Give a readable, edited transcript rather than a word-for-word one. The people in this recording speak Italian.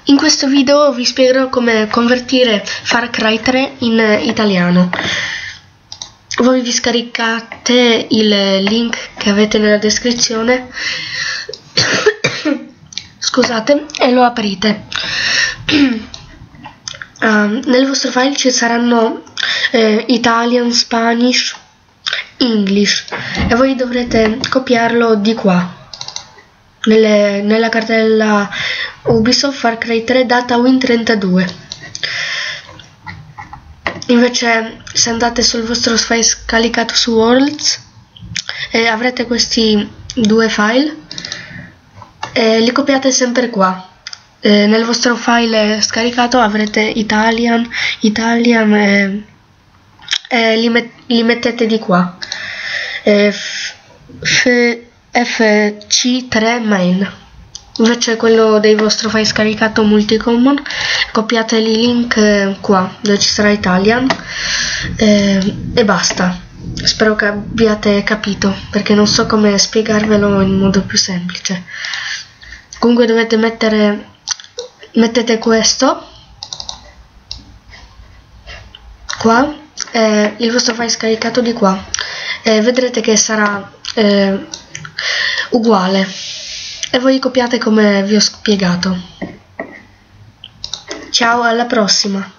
In questo video vi spiegherò come convertire Far Cry 3 in italiano. Voi vi scaricate il link che avete nella descrizione scusate, e lo aprite. Nel vostro file ci saranno Italian, Spanish, English e voi dovrete copiarlo di qua nella cartella Ubisoft Far Cry 3 data Win32. Invece se andate sul vostro file scaricato su Worlds avrete questi due file e li copiate sempre qua. Nel vostro file scaricato avrete Italian e li mettete di qua. FC3 main. Invece quello dei vostro file scaricato multicommon copiate il link qua dove ci sarà Italian e basta. Spero che abbiate capito, perché non so come spiegarvelo in modo più semplice. Comunque dovete mettete questo qua e il vostro file scaricato di qua e vedrete che sarà uguale e voi copiate come vi ho spiegato. Ciao, alla prossima!